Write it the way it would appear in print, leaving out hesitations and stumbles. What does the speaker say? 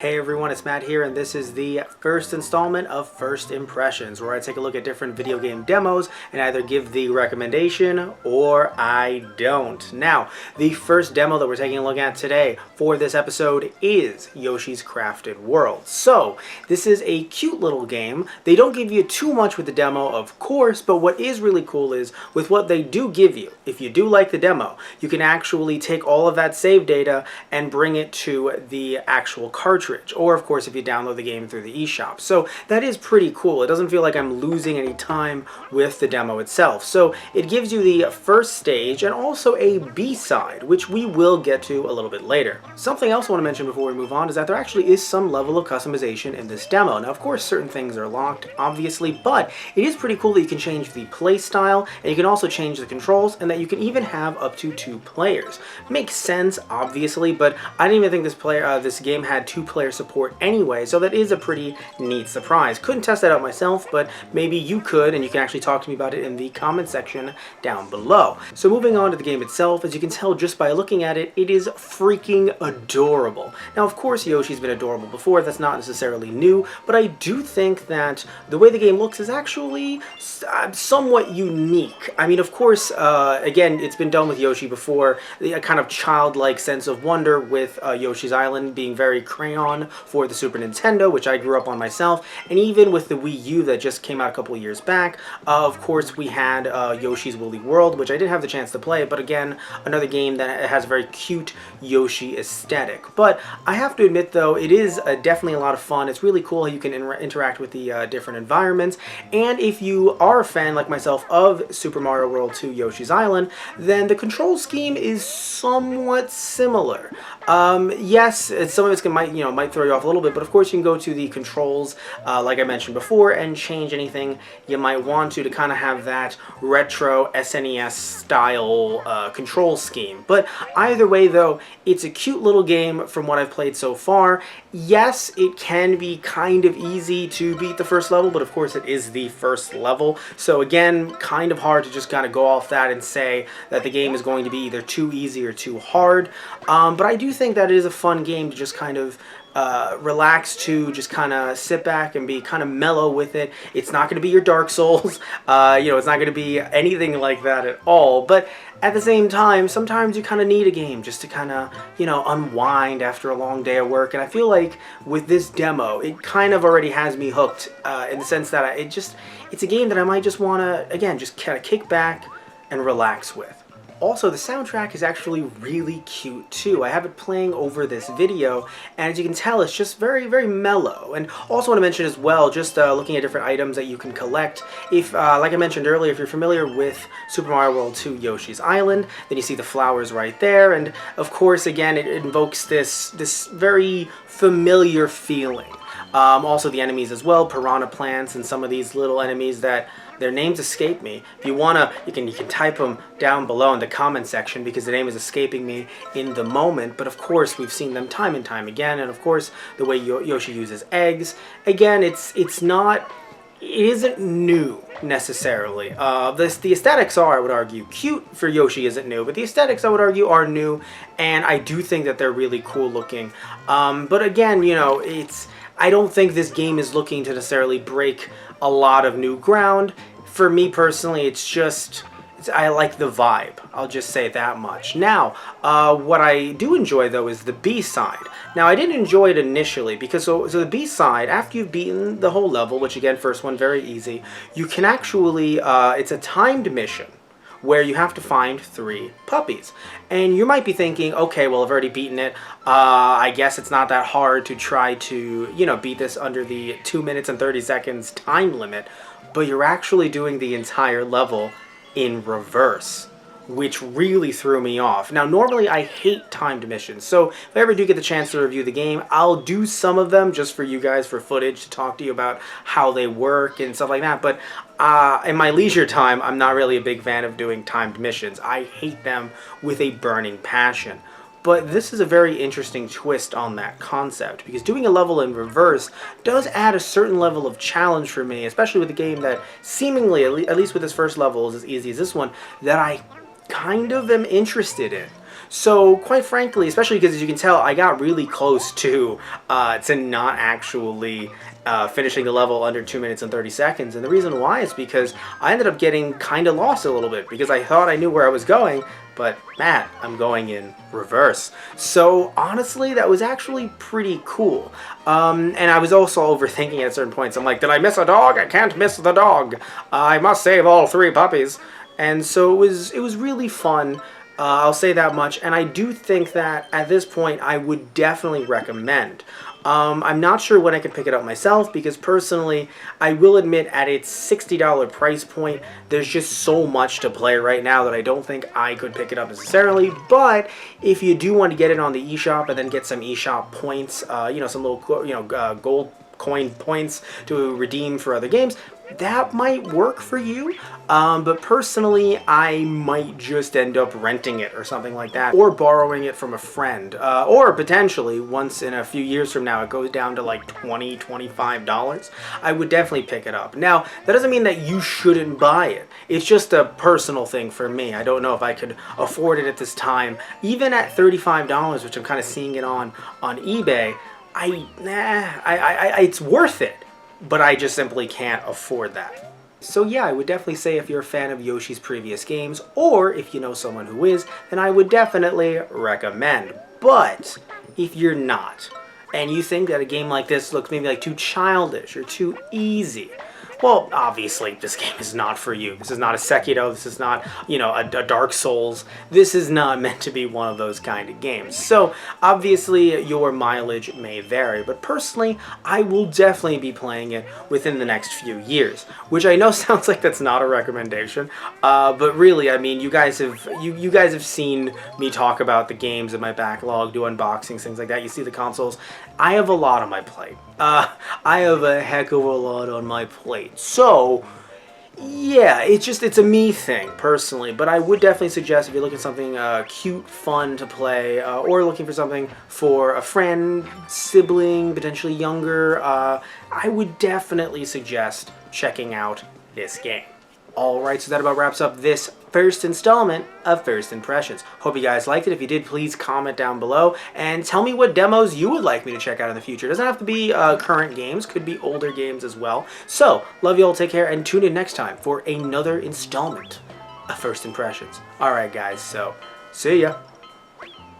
Hey everyone, it's Matt here, and this is the first installment of First Impressions, where I take a look at different video game demos and either give the recommendation or I don't. Now, the first demo that we're taking a look at today for this episode is Yoshi's Crafted World. So, this is a cute little game. They don't give you too much with the demo, of course, but what is really cool is with what they do give you, if you do like the demo, you can actually take all of that save data and bring it to the actual cartridge. Or of course if you download the game through the eShop. So that is pretty cool. It doesn't feel like I'm losing any time with the demo itself. So it gives you the first stage and also a B-side, which we will get to a little bit later. Something else I want to mention before we move on is that there actually is some level of customization in this demo. Now of course certain things are locked, obviously, but it is pretty cool that you can change the play style and you can also change the controls and that you can even have up to 2 players. Makes sense, obviously, but I didn't even think this game had 2 player support anyway, so that is a pretty neat surprise. Couldn't test that out myself, but maybe you could, and you can actually talk to me about it in the comment section down below. So moving on to the game itself, as you can tell just by looking at it, it is freaking adorable. Now of course Yoshi's been adorable before, that's not necessarily new, but I do think that the way the game looks is actually somewhat unique. I mean, of course, again, it's been done with Yoshi before, the kind of childlike sense of wonder with Yoshi's Island being very crayon for the Super Nintendo, which I grew up on myself, and even with the Wii U that just came out a couple years back, of course we had Yoshi's Woolly World, which I did have the chance to play, but again, another game that has a very cute Yoshi aesthetic. But I have to admit though, it is definitely a lot of fun. It's really cool how you can interact with the different environments, and if you are a fan like myself of Super Mario World 2 Yoshi's Island, then the control scheme is somewhat similar. Yes, some of it might throw you off a little bit, but of course you can go to the controls, like I mentioned before, and change anything you might want to kind of have that retro SNES style control scheme. But either way though, it's a cute little game from what I've played so far. Yes, it can be kind of easy to beat the first level, but of course it is the first level. So again, kind of hard to just kind of go off that and say that the game is going to be either too easy or too hard. But I do think that it is a fun game to just kind of relax to, just kind of sit back and be kind of mellow with it. It's not going to be your Dark Souls, it's not going to be anything like that at all, but at the same time, sometimes you kind of need a game just to kind of, unwind after a long day of work, and I feel like with this demo, it kind of already has me hooked, in the sense that it's a game that I might just want to, again, just kind of kick back and relax with. Also, the soundtrack is actually really cute too. I have it playing over this video, and as you can tell, it's just very, very mellow. And also want to mention as well, just looking at different items that you can collect. If, like I mentioned earlier, if you're familiar with Super Mario World 2 Yoshi's Island, then you see the flowers right there. And of course, again, it invokes this very familiar feeling. Also the enemies as well, piranha plants, and some of these little enemies that their names escape me. If you wanna, you can type them down below in the comment section because the name is escaping me in the moment. But of course, we've seen them time and time again. And of course, the way Yoshi uses eggs. Again, it isn't new necessarily. The aesthetics are, I would argue, cute for Yoshi isn't new, but the aesthetics, I would argue, are new, and I do think that they're really cool looking. But again, I don't think this game is looking to necessarily break a lot of new ground. For me personally, I like the vibe. I'll just say that much. Now, what I do enjoy though is the B-side. Now, I didn't enjoy it initially because so the B-side, after you've beaten the whole level, which again, first one, very easy, you can actually, it's a timed mission where you have to find 3 puppies. And you might be thinking, okay, well, I've already beaten it. I guess it's not that hard to try to, beat this under the 2 minutes and 30 seconds time limit. But you're actually doing the entire level in reverse, which really threw me off. Now, normally I hate timed missions, so if I ever do get the chance to review the game, I'll do some of them just for you guys, for footage, to talk to you about how they work and stuff like that, but in my leisure time, I'm not really a big fan of doing timed missions. I hate them with a burning passion. But this is a very interesting twist on that concept, because doing a level in reverse does add a certain level of challenge for me, especially with a game that seemingly, at least with this first level, is as easy as this one, that I kind of am interested in. So quite frankly, especially because as you can tell, I got really close to not actually finishing the level under 2 minutes and 30 seconds. And the reason why is because I ended up getting kind of lost a little bit because I thought I knew where I was going, but Matt, I'm going in reverse. So honestly, that was actually pretty cool. And I was also overthinking at certain points. I'm like, did I miss a dog? I can't miss the dog. I must save all 3 puppies. And so it was really fun. I'll say that much. And I do think that at this point, I would definitely recommend. I'm not sure when I can pick it up myself because personally, I will admit at its $60 price point, there's just so much to play right now that I don't think I could pick it up necessarily. But if you do want to get it on the eShop and then get some eShop points, some little, gold coin points to redeem for other games, that might work for you. But personally, I might just end up renting it or something like that, or borrowing it from a friend, or potentially once in a few years from now it goes down to like $20, $25, I would definitely pick it up. Now, that doesn't mean that you shouldn't buy it. It's just a personal thing for me. I don't know if I could afford it at this time. Even at $35, which I'm kind of seeing it on eBay, it's worth it. But I just simply can't afford that. So yeah, I would definitely say if you're a fan of Yoshi's previous games, or if you know someone who is, then I would definitely recommend. But if you're not, and you think that a game like this looks maybe like too childish or too easy, well, obviously, this game is not for you. This is not a Sekiro. This is not, a Dark Souls. This is not meant to be one of those kind of games. So, obviously, your mileage may vary. But personally, I will definitely be playing it within the next few years. Which I know sounds like that's not a recommendation. But really, I mean, you guys have seen me talk about the games in my backlog, do unboxings, things like that. You see the consoles. I have a lot on my plate. I have a heck of a lot on my plate. So, yeah, it's a me thing, personally. But I would definitely suggest if you're looking for something cute, fun to play, or looking for something for a friend, sibling, potentially younger, I would definitely suggest checking out this game. Alright, so that about wraps up this first installment of First Impressions. Hope you guys liked it. If you did, please comment down below and tell me what demos you would like me to check out in the future. It doesn't have to be current games, could be older games as well. So, love you all, take care, and tune in next time for another installment of First Impressions. Alright guys, so, see ya!